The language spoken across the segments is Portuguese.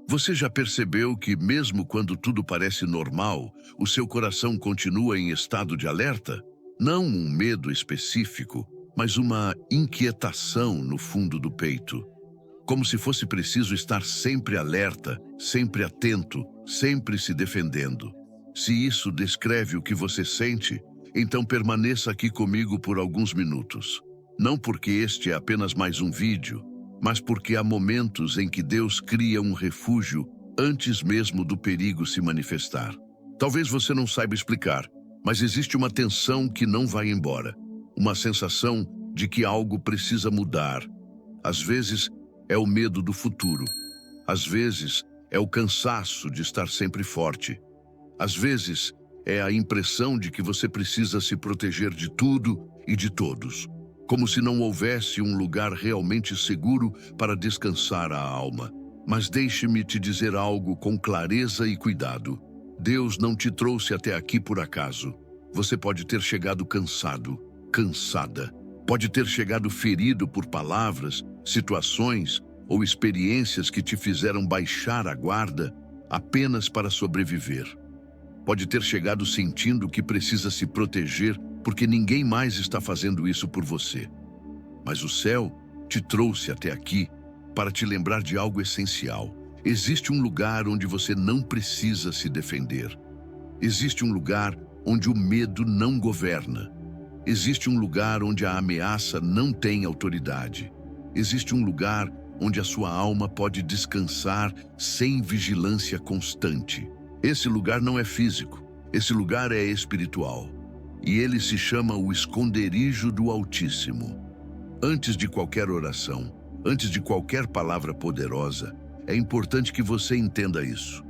Você já percebeu que, mesmo quando tudo parece normal, o seu coração continua em estado de alerta? Não um medo específico, mas uma inquietação no fundo do peito. Como se fosse preciso estar sempre alerta, sempre atento, sempre se defendendo. Se isso descreve o que você sente, então permaneça aqui comigo por alguns minutos. Não porque este é apenas mais um vídeo, mas porque há momentos em que Deus cria um refúgio antes mesmo do perigo se manifestar. Talvez você não saiba explicar, mas existe uma tensão que não vai embora. Uma sensação de que algo precisa mudar. Às vezes, é o medo do futuro. Às vezes, é o cansaço de estar sempre forte. Às vezes, é a impressão de que você precisa se proteger de tudo e de todos, como se não houvesse um lugar realmente seguro para descansar a alma. Mas deixe-me te dizer algo com clareza e cuidado. Deus não te trouxe até aqui por acaso. Você pode ter chegado cansado, cansada. Pode ter chegado ferido por palavras, situações ou experiências que te fizeram baixar a guarda apenas para sobreviver. Pode ter chegado sentindo que precisa se proteger porque ninguém mais está fazendo isso por você. Mas o céu te trouxe até aqui para te lembrar de algo essencial. Existe um lugar onde você não precisa se defender. Existe um lugar onde o medo não governa. Existe um lugar onde a ameaça não tem autoridade. Existe um lugar onde a sua alma pode descansar sem vigilância constante. Esse lugar não é físico, esse lugar é espiritual. E ele se chama o esconderijo do Altíssimo. Antes de qualquer oração, antes de qualquer palavra poderosa, é importante que você entenda isso.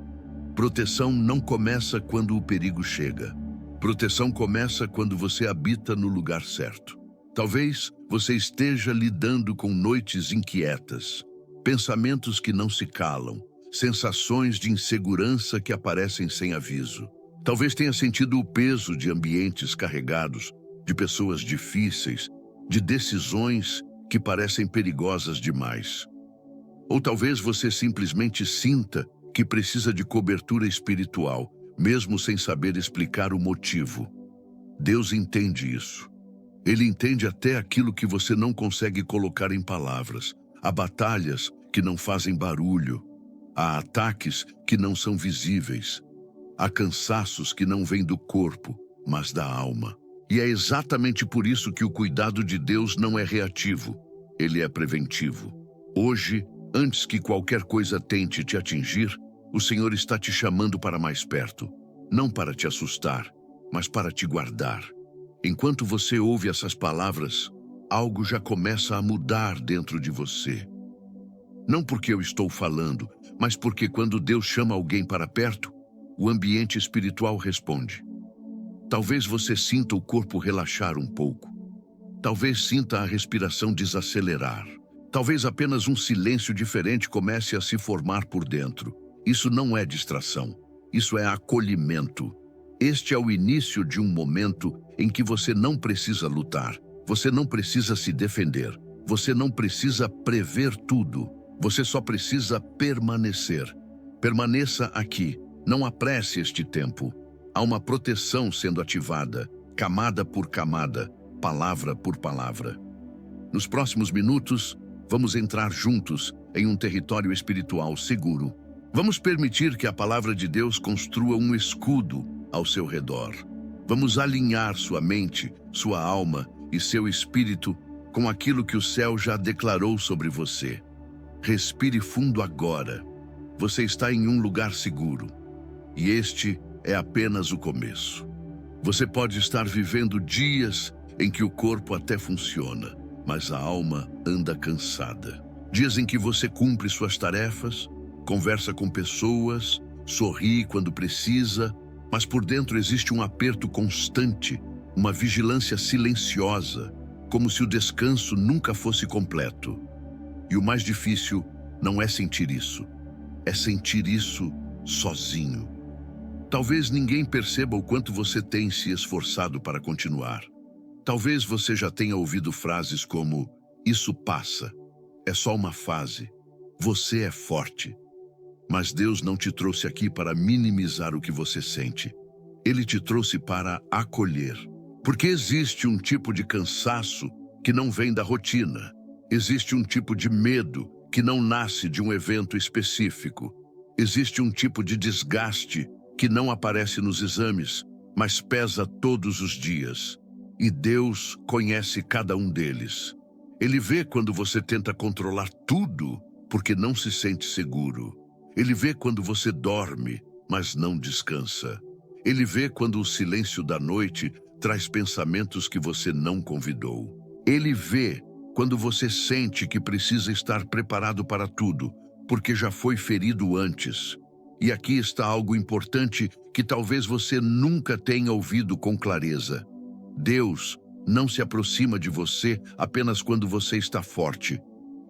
Proteção não começa quando o perigo chega. Proteção começa quando você habita no lugar certo. Talvez você esteja lidando com noites inquietas, pensamentos que não se calam, sensações de insegurança que aparecem sem aviso. Talvez tenha sentido o peso de ambientes carregados, de pessoas difíceis, de decisões que parecem perigosas demais. Ou talvez você simplesmente sinta que precisa de cobertura espiritual, mesmo sem saber explicar o motivo. Deus entende isso. Ele entende até aquilo que você não consegue colocar em palavras. Há batalhas que não fazem barulho. Há ataques que não são visíveis. Há cansaços que não vêm do corpo, mas da alma. E é exatamente por isso que o cuidado de Deus não é reativo. Ele é preventivo. Hoje, antes que qualquer coisa tente te atingir, o Senhor está te chamando para mais perto. Não para te assustar, mas para te guardar. Enquanto você ouve essas palavras, algo já começa a mudar dentro de você. Não porque eu estou falando, mas porque quando Deus chama alguém para perto, o ambiente espiritual responde. Talvez você sinta o corpo relaxar um pouco. Talvez sinta a respiração desacelerar. Talvez apenas um silêncio diferente comece a se formar por dentro. Isso não é distração. Isso é acolhimento. Este é o início de um momento em que você não precisa lutar. Você não precisa se defender. Você não precisa prever tudo. Você só precisa permanecer. Permaneça aqui. Não apresse este tempo. Há uma proteção sendo ativada, camada por camada, palavra por palavra. Nos próximos minutos, vamos entrar juntos em um território espiritual seguro. Vamos permitir que a palavra de Deus construa um escudo ao seu redor. Vamos alinhar sua mente, sua alma e seu espírito com aquilo que o céu já declarou sobre você. Respire fundo agora. Você está em um lugar seguro. E este é apenas o começo. Você pode estar vivendo dias em que o corpo até funciona, mas a alma anda cansada. Dias em que você cumpre suas tarefas, conversa com pessoas, sorri quando precisa, mas por dentro existe um aperto constante, uma vigilância silenciosa, como se o descanso nunca fosse completo. E o mais difícil não é sentir isso, é sentir isso sozinho. Talvez ninguém perceba o quanto você tem se esforçado para continuar. Talvez você já tenha ouvido frases como: "Isso passa, é só uma fase, você é forte." Mas Deus não te trouxe aqui para minimizar o que você sente. Ele te trouxe para acolher. Porque existe um tipo de cansaço que não vem da rotina. Existe um tipo de medo que não nasce de um evento específico. Existe um tipo de desgaste que não aparece nos exames, mas pesa todos os dias. E Deus conhece cada um deles. Ele vê quando você tenta controlar tudo porque não se sente seguro. Ele vê quando você dorme, mas não descansa. Ele vê quando o silêncio da noite traz pensamentos que você não convidou. Ele vê quando você sente que precisa estar preparado para tudo, porque já foi ferido antes. E aqui está algo importante que talvez você nunca tenha ouvido com clareza. Deus não se aproxima de você apenas quando você está forte.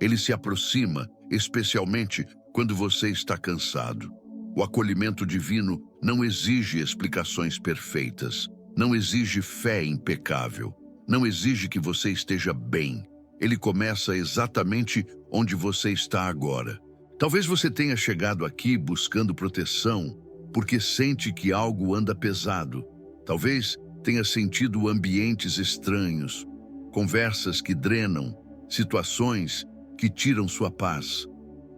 Ele se aproxima, especialmente quando você está cansado. O acolhimento divino não exige explicações perfeitas, não exige fé impecável, não exige que você esteja bem. Ele começa exatamente onde você está agora. Talvez você tenha chegado aqui buscando proteção porque sente que algo anda pesado. Talvez tenha sentido ambientes estranhos, conversas que drenam, situações que tiram sua paz.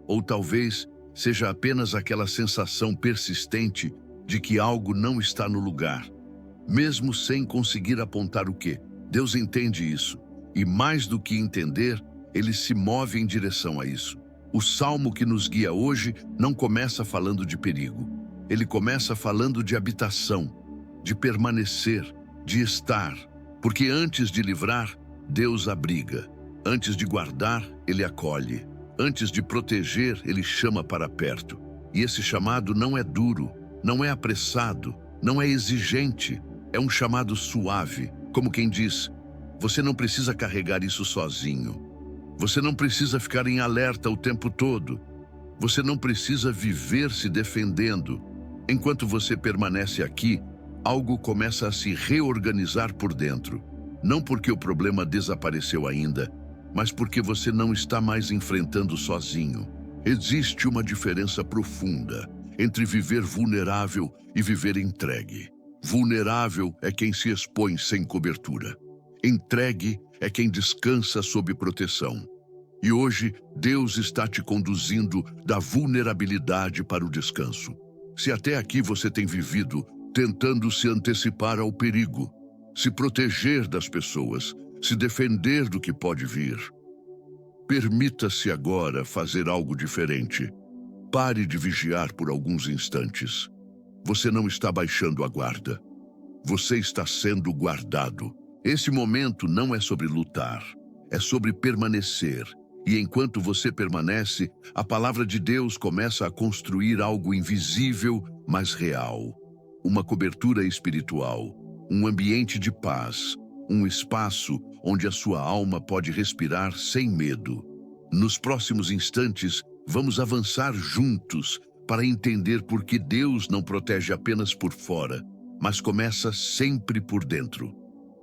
Ou talvez seja apenas aquela sensação persistente de que algo não está no lugar, mesmo sem conseguir apontar o quê. Deus entende isso, e mais do que entender, Ele se move em direção a isso. O salmo que nos guia hoje não começa falando de perigo. Ele começa falando de habitação, de permanecer, de estar. Porque antes de livrar, Deus abriga. Antes de guardar, Ele acolhe. Antes de proteger, Ele chama para perto. E esse chamado não é duro, não é apressado, não é exigente. É um chamado suave, como quem diz: você não precisa carregar isso sozinho. Você não precisa ficar em alerta o tempo todo. Você não precisa viver se defendendo. Enquanto você permanece aqui, algo começa a se reorganizar por dentro. Não porque o problema desapareceu ainda, mas porque você não está mais enfrentando sozinho. Existe uma diferença profunda entre viver vulnerável e viver entregue. Vulnerável é quem se expõe sem cobertura. Entregue é quem descansa sob proteção. E hoje, Deus está te conduzindo da vulnerabilidade para o descanso. Se até aqui você tem vivido tentando se antecipar ao perigo, se proteger das pessoas, se defender do que pode vir, permita-se agora fazer algo diferente. Pare de vigiar por alguns instantes. Você não está baixando a guarda. Você está sendo guardado. Esse momento não é sobre lutar, é sobre permanecer. E enquanto você permanece, a palavra de Deus começa a construir algo invisível, mas real. Uma cobertura espiritual, um ambiente de paz, um espaço onde a sua alma pode respirar sem medo. Nos próximos instantes, vamos avançar juntos para entender por que Deus não protege apenas por fora, mas começa sempre por dentro.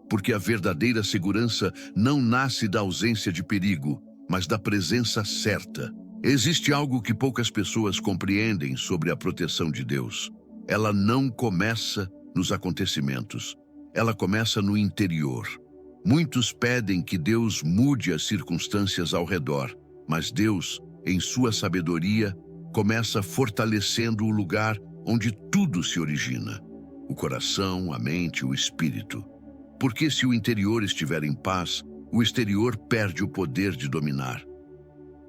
Porque a verdadeira segurança não nasce da ausência de perigo, mas da presença certa. Existe algo que poucas pessoas compreendem sobre a proteção de Deus. Ela não começa nos acontecimentos, ela começa no interior. Muitos pedem que Deus mude as circunstâncias ao redor, mas Deus, em sua sabedoria, começa fortalecendo o lugar onde tudo se origina: o coração, a mente, o espírito. Porque se o interior estiver em paz, o exterior perde o poder de dominar.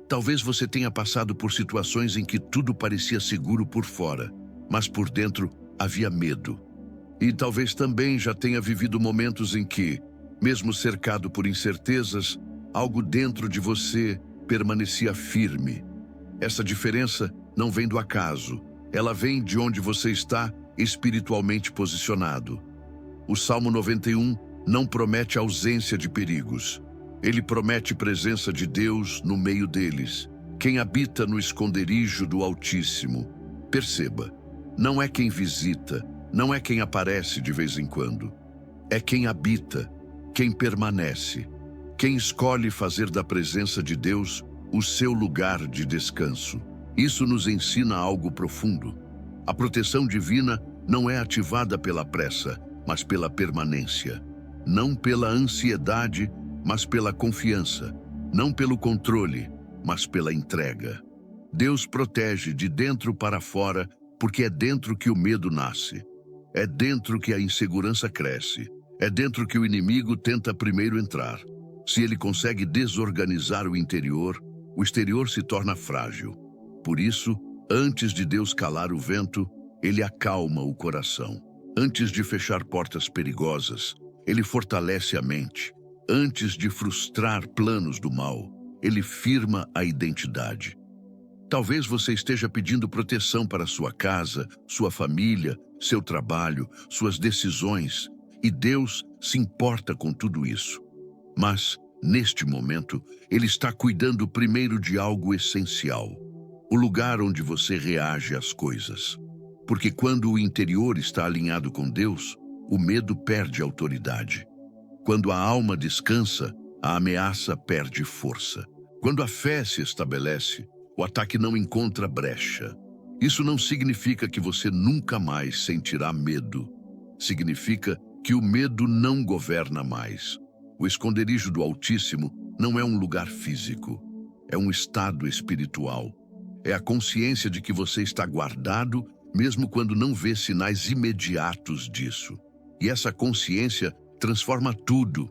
Talvez você tenha passado por situações em que tudo parecia seguro por fora, mas por dentro havia medo. E talvez também já tenha vivido momentos em que, mesmo cercado por incertezas, algo dentro de você permanecia firme. Essa diferença não vem do acaso, ela vem de onde você está espiritualmente posicionado. O Salmo 91 não promete ausência de perigos. Ele promete presença de Deus no meio deles. Quem habita no esconderijo do Altíssimo. Perceba, não é quem visita, não é quem aparece de vez em quando. É quem habita, quem permanece, quem escolhe fazer da presença de Deus o seu lugar de descanso. Isso nos ensina algo profundo. A proteção divina não é ativada pela pressa, mas pela permanência. Não pela ansiedade, mas pela confiança. Não pelo controle, mas pela entrega. Deus protege de dentro para fora, porque é dentro que o medo nasce. É dentro que a insegurança cresce. É dentro que o inimigo tenta primeiro entrar. Se ele consegue desorganizar o exterior se torna frágil. Por isso, antes de Deus calar o vento, ele acalma o coração. Antes de fechar portas perigosas, ele fortalece a mente. Antes de frustrar planos do mal, ele firma a identidade. Talvez você esteja pedindo proteção para sua casa, sua família, seu trabalho, suas decisões, e Deus se importa com tudo isso. Mas, neste momento, Ele está cuidando primeiro de algo essencial: o lugar onde você reage às coisas. Porque quando o interior está alinhado com Deus, o medo perde autoridade. Quando a alma descansa, a ameaça perde força. Quando a fé se estabelece, o ataque não encontra brecha. Isso não significa que você nunca mais sentirá medo. Significa que o medo não governa mais. O esconderijo do Altíssimo não é um lugar físico, é um estado espiritual. É a consciência de que você está guardado, mesmo quando não vê sinais imediatos disso. E essa consciência transforma tudo.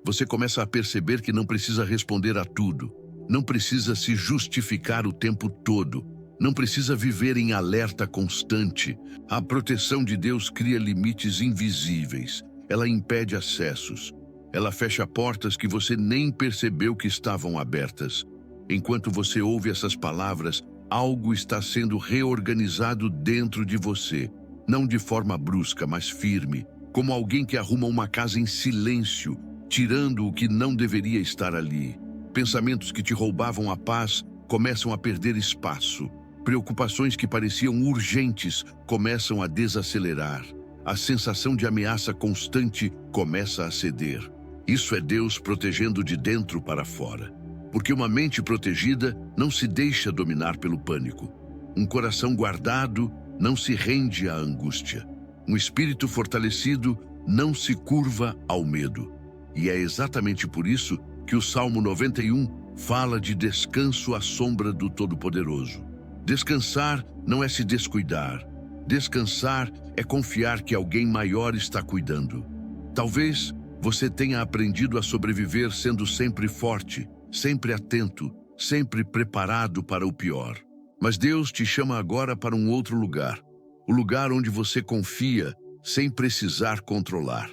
Você começa a perceber que não precisa responder a tudo, não precisa se justificar o tempo todo, não precisa viver em alerta constante. A proteção de Deus cria limites invisíveis, ela impede acessos, ela fecha portas que você nem percebeu que estavam abertas. Enquanto você ouve essas palavras, algo está sendo reorganizado dentro de você, não de forma brusca, mas firme, como alguém que arruma uma casa em silêncio, tirando o que não deveria estar ali. Pensamentos que te roubavam a paz começam a perder espaço. Preocupações que pareciam urgentes começam a desacelerar. A sensação de ameaça constante começa a ceder. Isso é Deus protegendo de dentro para fora. Porque uma mente protegida não se deixa dominar pelo pânico. Um coração guardado não se rende à angústia. Um espírito fortalecido não se curva ao medo. E é exatamente por isso que o Salmo 91 fala de descanso à sombra do Todo-Poderoso. Descansar não é se descuidar. Descansar é confiar que alguém maior está cuidando. Talvez você tenha aprendido a sobreviver sendo sempre forte, sempre atento, sempre preparado para o pior. Mas Deus te chama agora para um outro lugar. O lugar onde você confia sem precisar controlar.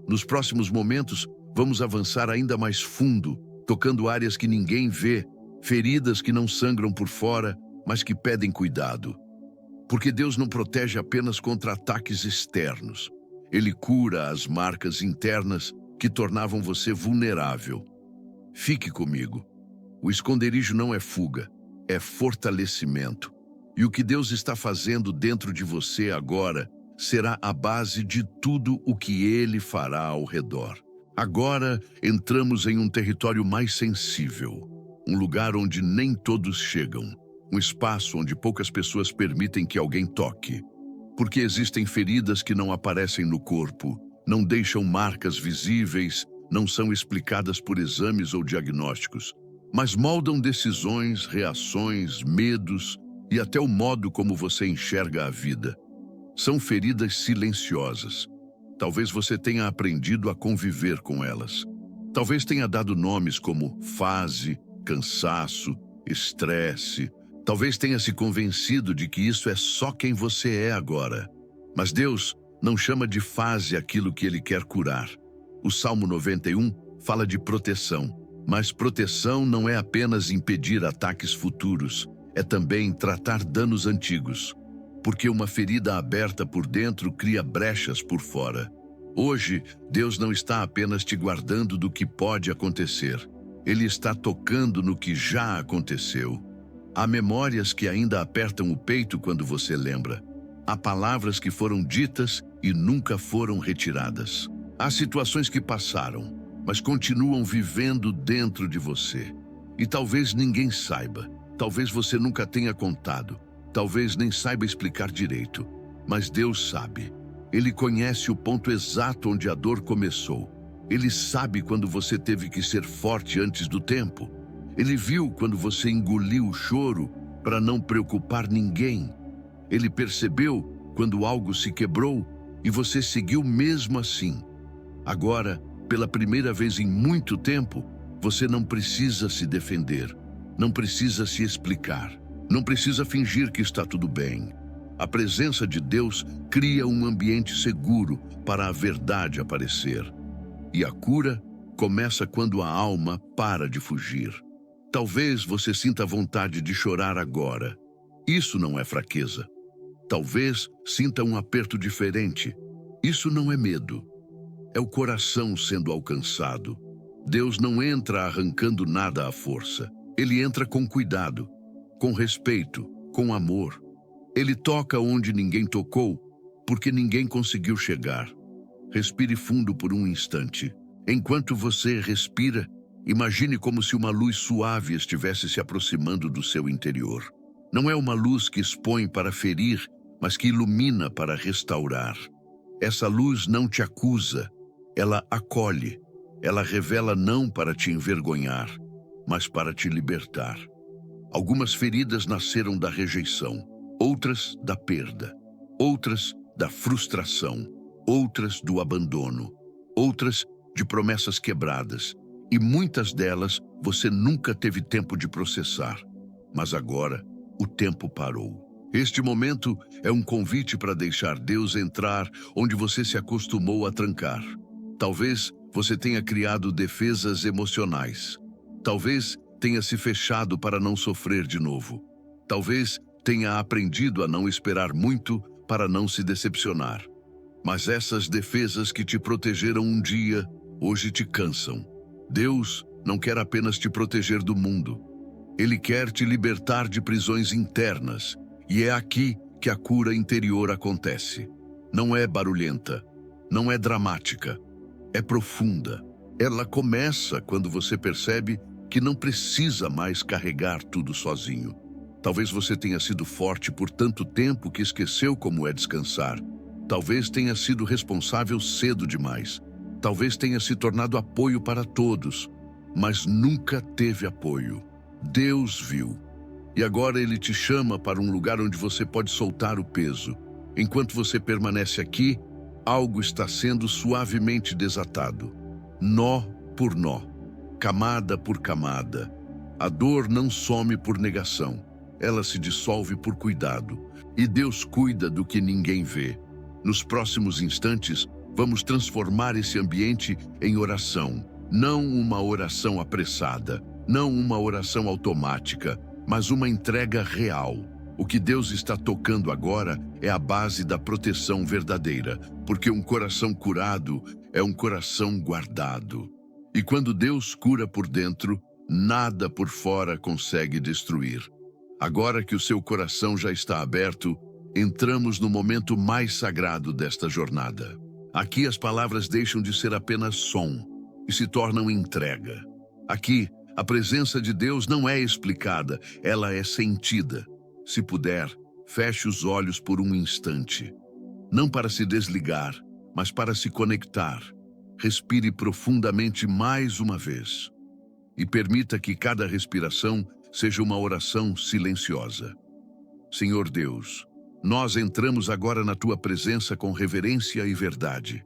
Nos próximos momentos, vamos avançar ainda mais fundo, tocando áreas que ninguém vê, feridas que não sangram por fora, mas que pedem cuidado. Porque Deus não protege apenas contra ataques externos. Ele cura as marcas internas que tornavam você vulnerável. Fique comigo. O esconderijo não é fuga, é fortalecimento. E o que Deus está fazendo dentro de você agora será a base de tudo o que Ele fará ao redor. Agora entramos em um território mais sensível, um lugar onde nem todos chegam, um espaço onde poucas pessoas permitem que alguém toque. Porque existem feridas que não aparecem no corpo, não deixam marcas visíveis, não são explicadas por exames ou diagnósticos, mas moldam decisões, reações, medos e até o modo como você enxerga a vida. São feridas silenciosas. Talvez você tenha aprendido a conviver com elas. Talvez tenha dado nomes como fase, cansaço, estresse. Talvez tenha se convencido de que isso é só quem você é agora. Mas Deus não chama de fase aquilo que Ele quer curar. O Salmo 91 fala de proteção, mas proteção não é apenas impedir ataques futuros, é também tratar danos antigos. Porque uma ferida aberta por dentro cria brechas por fora. Hoje, Deus não está apenas te guardando do que pode acontecer. Ele está tocando no que já aconteceu. Há memórias que ainda apertam o peito quando você lembra. Há palavras que foram ditas e nunca foram retiradas. Há situações que passaram, mas continuam vivendo dentro de você. E talvez ninguém saiba. Talvez você nunca tenha contado, talvez nem saiba explicar direito, mas Deus sabe. Ele conhece o ponto exato onde a dor começou. Ele sabe quando você teve que ser forte antes do tempo. Ele viu quando você engoliu o choro para não preocupar ninguém. Ele percebeu quando algo se quebrou e você seguiu mesmo assim. Agora, pela primeira vez em muito tempo, você não precisa se defender, não precisa se explicar, não precisa fingir que está tudo bem. A presença de Deus cria um ambiente seguro para a verdade aparecer. E a cura começa quando a alma para de fugir. Talvez você sinta vontade de chorar agora. Isso não é fraqueza. Talvez sinta um aperto diferente. Isso não é medo. É o coração sendo alcançado. Deus não entra arrancando nada à força. Ele entra com cuidado, com respeito, com amor. Ele toca onde ninguém tocou, porque ninguém conseguiu chegar. Respire fundo por um instante. Enquanto você respira, imagine como se uma luz suave estivesse se aproximando do seu interior. Não é uma luz que expõe para ferir, mas que ilumina para restaurar. Essa luz não te acusa, ela acolhe. Ela revela não para te envergonhar, mas para te libertar. Algumas feridas nasceram da rejeição, outras da perda, outras da frustração, outras do abandono, outras de promessas quebradas, e muitas delas você nunca teve tempo de processar. Mas agora, o tempo parou. Este momento é um convite para deixar Deus entrar onde você se acostumou a trancar. Talvez você tenha criado defesas emocionais. Talvez tenha se fechado para não sofrer de novo. Talvez tenha aprendido a não esperar muito para não se decepcionar. Mas essas defesas que te protegeram um dia, hoje te cansam. Deus não quer apenas te proteger do mundo. Ele quer te libertar de prisões internas. E é aqui que a cura interior acontece. Não é barulhenta, não é dramática, é profunda. Ela começa quando você percebe que não precisa mais carregar tudo sozinho. Talvez você tenha sido forte por tanto tempo que esqueceu como é descansar. Talvez tenha sido responsável cedo demais. Talvez tenha se tornado apoio para todos, mas nunca teve apoio. Deus viu. E agora Ele te chama para um lugar onde você pode soltar o peso. Enquanto você permanece aqui, algo está sendo suavemente desatado. Nó por nó, camada por camada. A dor não some por negação. Ela se dissolve por cuidado. E Deus cuida do que ninguém vê. Nos próximos instantes, vamos transformar esse ambiente em oração. Não uma oração apressada, não uma oração automática, mas uma entrega real. O que Deus está tocando agora é a base da proteção verdadeira, porque um coração curado é um coração guardado. E quando Deus cura por dentro, nada por fora consegue destruir. Agora que o seu coração já está aberto, entramos no momento mais sagrado desta jornada. Aqui as palavras deixam de ser apenas som e se tornam entrega. Aqui, a presença de Deus não é explicada, ela é sentida. Se puder, feche os olhos por um instante. Não para se desligar, mas para se conectar. Respire profundamente mais uma vez. E permita que cada respiração seja uma oração silenciosa. Senhor Deus, nós entramos agora na Tua presença com reverência e verdade.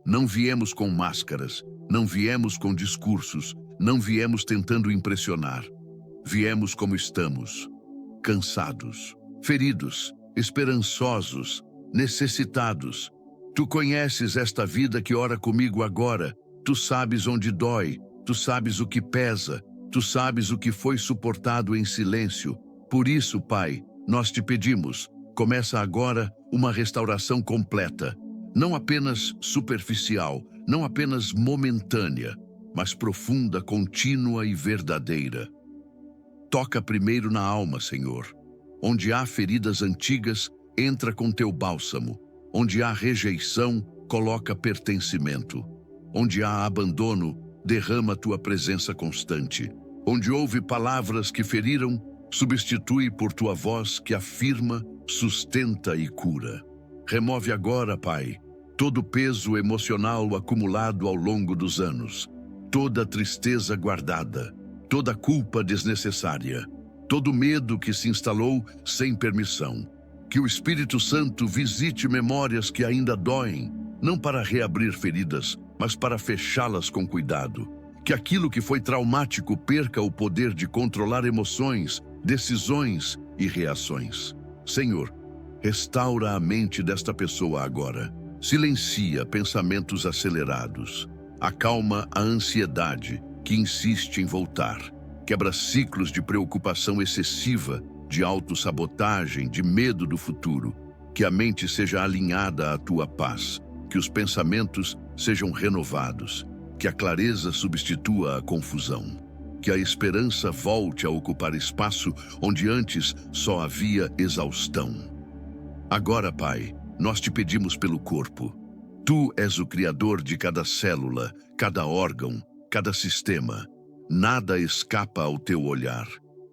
Não viemos com máscaras, não viemos com discursos, não viemos tentando impressionar. Viemos como estamos, cansados, feridos, esperançosos, necessitados. Tu conheces esta vida que ora comigo agora. Tu sabes onde dói, tu sabes o que pesa, tu sabes o que foi suportado em silêncio. Por isso, Pai, nós te pedimos, começa agora uma restauração completa. Não apenas superficial, não apenas momentânea, mas profunda, contínua e verdadeira. Toca primeiro na alma, Senhor. Onde há feridas antigas, entra com teu bálsamo. Onde há rejeição, coloca pertencimento. Onde há abandono, derrama tua presença constante. Onde houve palavras que feriram, Substitui por tua voz que afirma, sustenta e cura. Remove agora, Pai, todo o peso emocional acumulado ao longo dos anos, toda a tristeza guardada, toda a culpa desnecessária, todo o medo que se instalou sem permissão. Que o Espírito Santo visite memórias que ainda doem, não para reabrir feridas, mas para fechá-las com cuidado. Que aquilo que foi traumático perca o poder de controlar emoções, decisões e reações. Senhor, restaura a mente desta pessoa agora. Silencia pensamentos acelerados. Acalma a ansiedade que insiste em voltar. Quebra ciclos de preocupação excessiva, de autossabotagem, de medo do futuro. Que a mente seja alinhada à tua paz. Que os pensamentos sejam renovados. Que a clareza substitua a confusão. Que a esperança volte a ocupar espaço onde antes só havia exaustão. Agora, Pai, nós te pedimos pelo corpo. Tu és o Criador de cada célula, cada órgão, cada sistema. Nada escapa ao teu olhar.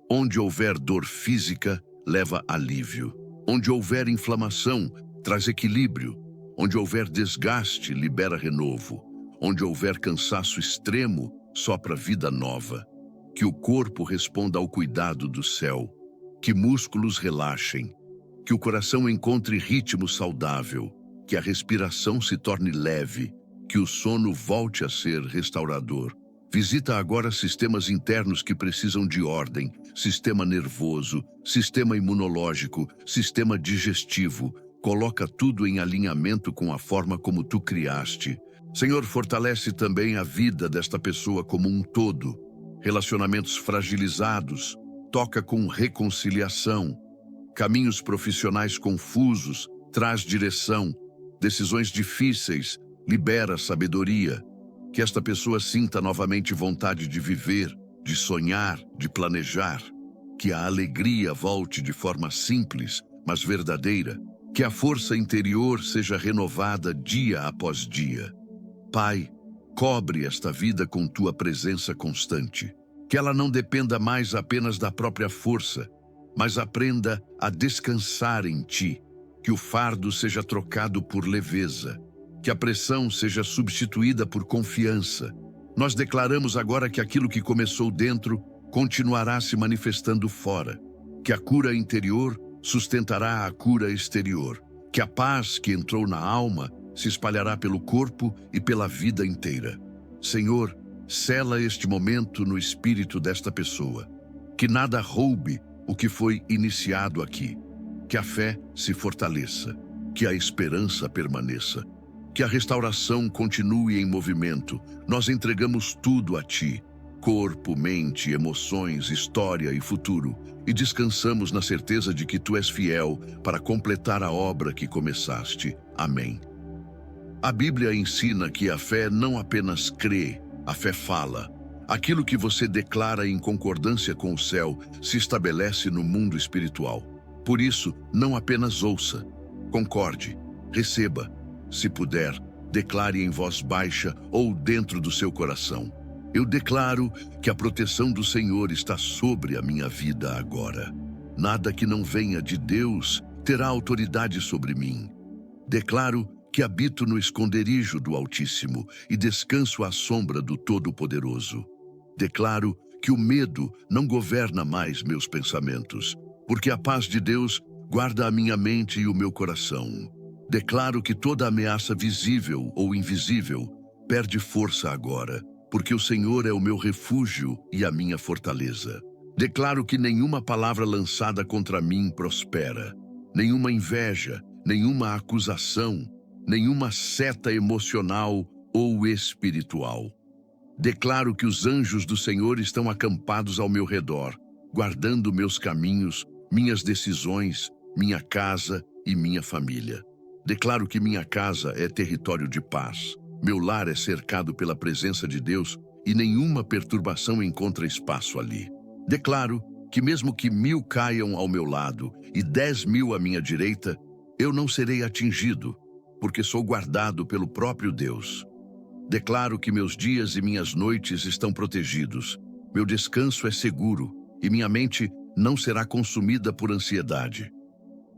Onde houver dor física, leva alívio. Onde houver inflamação, traz equilíbrio. Onde houver desgaste, libera renovo. Onde houver cansaço extremo, sopra vida nova. Que o corpo responda ao cuidado do céu. Que músculos relaxem. Que o coração encontre ritmo saudável. Que a respiração se torne leve. Que o sono volte a ser restaurador. Visita agora sistemas internos que precisam de ordem. Sistema nervoso, sistema imunológico, sistema digestivo. Coloca tudo em alinhamento com a forma como tu criaste. Senhor, fortalece também a vida desta pessoa como um todo. Relacionamentos fragilizados, toca com reconciliação. Caminhos profissionais confusos, traz direção. Decisões difíceis, libera sabedoria. Que esta pessoa sinta novamente vontade de viver, de sonhar, de planejar. Que a alegria volte de forma simples, mas verdadeira. Que a força interior seja renovada dia após dia. Pai, cobre esta vida com tua presença constante. Que ela não dependa mais apenas da própria força, mas aprenda a descansar em ti. Que o fardo seja trocado por leveza. Que a pressão seja substituída por confiança. Nós declaramos agora que aquilo que começou dentro continuará se manifestando fora. Que a cura interior sustentará a cura exterior. Que a paz que entrou na alma se espalhará pelo corpo e pela vida inteira. Senhor, sela este momento no espírito desta pessoa. Que nada roube o que foi iniciado aqui. Que a fé se fortaleça. Que a esperança permaneça. Que a restauração continue em movimento. Nós entregamos tudo a ti. Corpo, mente, emoções, história e futuro. E descansamos na certeza de que tu és fiel para completar a obra que começaste. Amém. A Bíblia ensina que a fé não apenas crê, a fé fala. Aquilo que você declara em concordância com o céu se estabelece no mundo espiritual. Por isso, não apenas ouça, concorde, receba. Se puder, declare em voz baixa ou dentro do seu coração. Eu declaro que a proteção do Senhor está sobre a minha vida agora. Nada que não venha de Deus terá autoridade sobre mim. Declaro que habito no esconderijo do Altíssimo e descanso à sombra do Todo-Poderoso. Declaro que o medo não governa mais meus pensamentos, porque a paz de Deus guarda a minha mente e o meu coração. Declaro que toda ameaça visível ou invisível perde força agora, porque o Senhor é o meu refúgio e a minha fortaleza. Declaro que nenhuma palavra lançada contra mim prospera, nenhuma inveja, nenhuma acusação, nenhuma seta emocional ou espiritual. Declaro que os anjos do Senhor estão acampados ao meu redor, guardando meus caminhos, minhas decisões, minha casa e minha família. Declaro que minha casa é território de paz. Meu lar é cercado pela presença de Deus e nenhuma perturbação encontra espaço ali. Declaro que mesmo que 1000 caiam ao meu lado e 10.000 à minha direita, eu não serei atingido, porque sou guardado pelo próprio Deus. Declaro que meus dias e minhas noites estão protegidos. Meu descanso é seguro e minha mente não será consumida por ansiedade.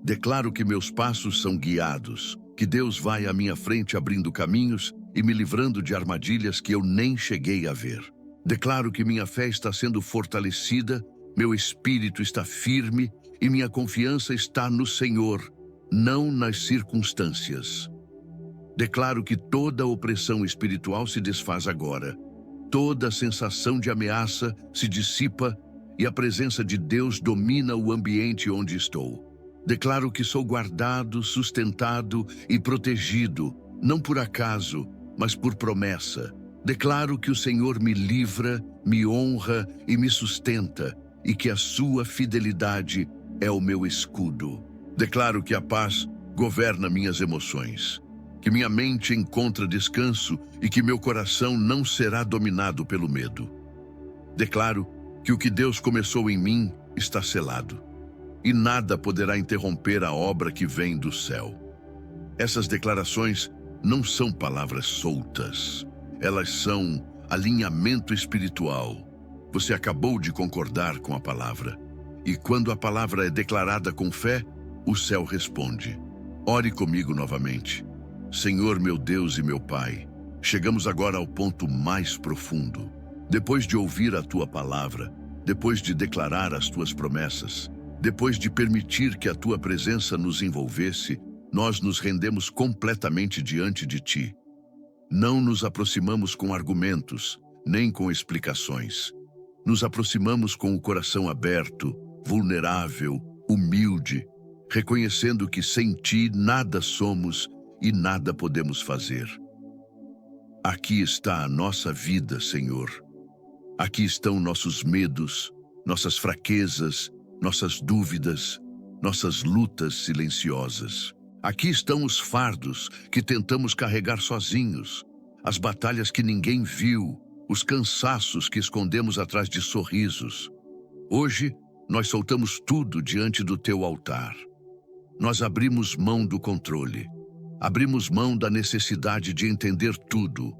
Declaro que meus passos são guiados, que Deus vai à minha frente abrindo caminhos e me livrando de armadilhas que eu nem cheguei a ver. Declaro que minha fé está sendo fortalecida, meu espírito está firme e minha confiança está no Senhor, não nas circunstâncias. Declaro que toda opressão espiritual se desfaz agora. Toda sensação de ameaça se dissipa e a presença de Deus domina o ambiente onde estou. Declaro que sou guardado, sustentado e protegido, não por acaso, mas por promessa. Declaro que o Senhor me livra, me honra e me sustenta, e que a sua fidelidade é o meu escudo. Declaro que a paz governa minhas emoções, que minha mente encontra descanso e que meu coração não será dominado pelo medo. Declaro que o que Deus começou em mim está selado, e nada poderá interromper a obra que vem do céu. Essas declarações não são palavras soltas, elas são alinhamento espiritual. Você acabou de concordar com a palavra, e quando a palavra é declarada com fé, o céu responde. Ore comigo novamente. Senhor, meu Deus e meu Pai, chegamos agora ao ponto mais profundo. Depois de ouvir a Tua palavra, depois de declarar as Tuas promessas, depois de permitir que a Tua presença nos envolvesse, nós nos rendemos completamente diante de Ti. Não nos aproximamos com argumentos, nem com explicações. Nos aproximamos com o coração aberto, vulnerável, humilde, reconhecendo que sem Ti nada somos e nada podemos fazer. Aqui está a nossa vida, Senhor. Aqui estão nossos medos, nossas fraquezas, nossas dúvidas, nossas lutas silenciosas. Aqui estão os fardos que tentamos carregar sozinhos, as batalhas que ninguém viu, os cansaços que escondemos atrás de sorrisos. Hoje, nós soltamos tudo diante do Teu altar. Nós abrimos mão do controle. Abrimos mão da necessidade de entender tudo.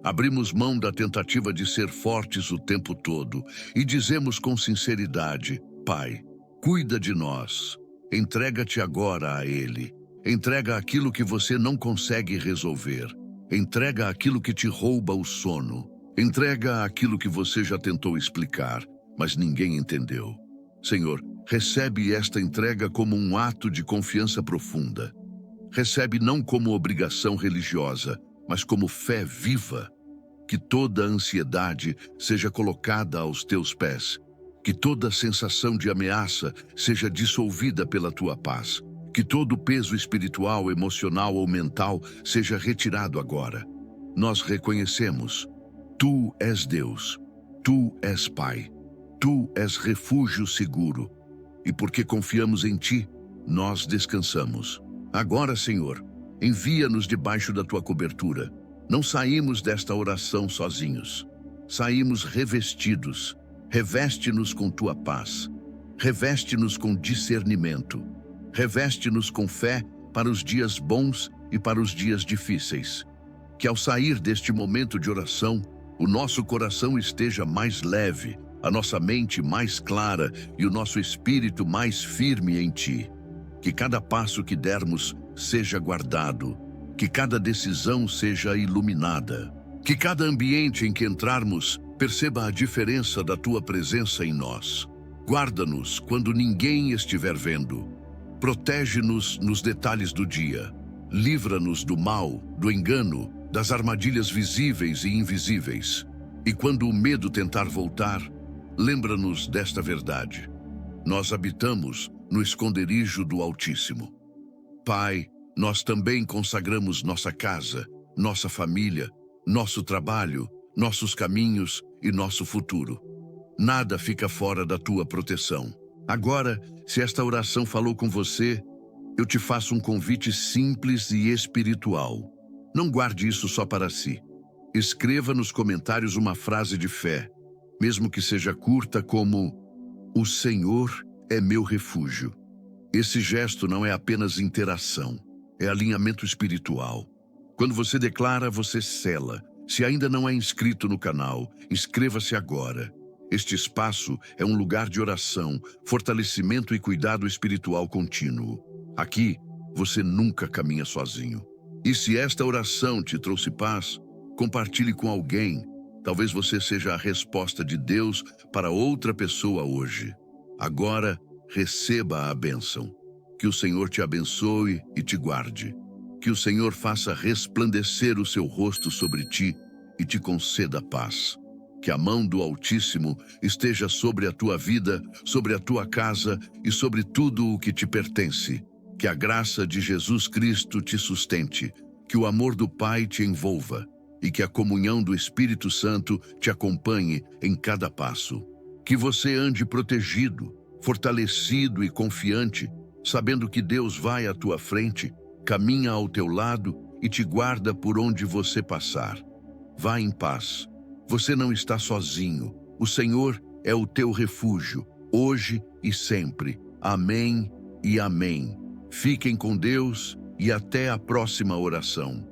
Abrimos mão da tentativa de ser fortes o tempo todo e dizemos com sinceridade: Pai, cuida de nós. Entrega-te agora a Ele. Entrega aquilo que você não consegue resolver. Entrega aquilo que te rouba o sono. Entrega aquilo que você já tentou explicar, mas ninguém entendeu. Senhor, recebe esta entrega como um ato de confiança profunda. Recebe não como obrigação religiosa, mas como fé viva. Que toda ansiedade seja colocada aos Teus pés. Que toda sensação de ameaça seja dissolvida pela Tua paz. Que todo peso espiritual, emocional ou mental seja retirado agora. Nós reconhecemos: Tu és Deus, Tu és Pai, Tu és refúgio seguro. E porque confiamos em Ti, nós descansamos. Agora, Senhor, envia-nos debaixo da Tua cobertura. Não saímos desta oração sozinhos. Saímos revestidos. Reveste-nos com Tua paz. Reveste-nos com discernimento. Reveste-nos com fé para os dias bons e para os dias difíceis. Que ao sair deste momento de oração, o nosso coração esteja mais leve, a nossa mente mais clara e o nosso espírito mais firme em Ti. Que cada passo que dermos seja guardado, que cada decisão seja iluminada, que cada ambiente em que entrarmos perceba a diferença da Tua presença em nós. Guarda-nos quando ninguém estiver vendo. Protege-nos nos detalhes do dia. Livra-nos do mal, do engano, das armadilhas visíveis e invisíveis. E quando o medo tentar voltar, lembra-nos desta verdade. Nós habitamos no esconderijo do Altíssimo. Pai, nós também consagramos nossa casa, nossa família, nosso trabalho, nossos caminhos e nosso futuro. Nada fica fora da Tua proteção. Agora, se esta oração falou com você, eu te faço um convite simples e espiritual. Não guarde isso só para si. Escreva nos comentários uma frase de fé, mesmo que seja curta, como: O Senhor é meu refúgio. Esse gesto não é apenas interação, é alinhamento espiritual. Quando você declara, você sela. Se ainda não é inscrito no canal, inscreva-se agora. Este espaço é um lugar de oração, fortalecimento e cuidado espiritual contínuo. Aqui, você nunca caminha sozinho. E se esta oração te trouxe paz, compartilhe com alguém. Talvez você seja a resposta de Deus para outra pessoa hoje. Agora, receba a bênção. Que o Senhor te abençoe e te guarde. Que o Senhor faça resplandecer o seu rosto sobre ti e te conceda paz. Que a mão do Altíssimo esteja sobre a tua vida, sobre a tua casa e sobre tudo o que te pertence. Que a graça de Jesus Cristo te sustente, que o amor do Pai te envolva e que a comunhão do Espírito Santo te acompanhe em cada passo. Que você ande protegido, fortalecido e confiante, sabendo que Deus vai à tua frente, caminha ao teu lado e te guarda por onde você passar. Vá em paz. Você não está sozinho. O Senhor é o teu refúgio, hoje e sempre. Amém e amém. Fiquem com Deus e até a próxima oração.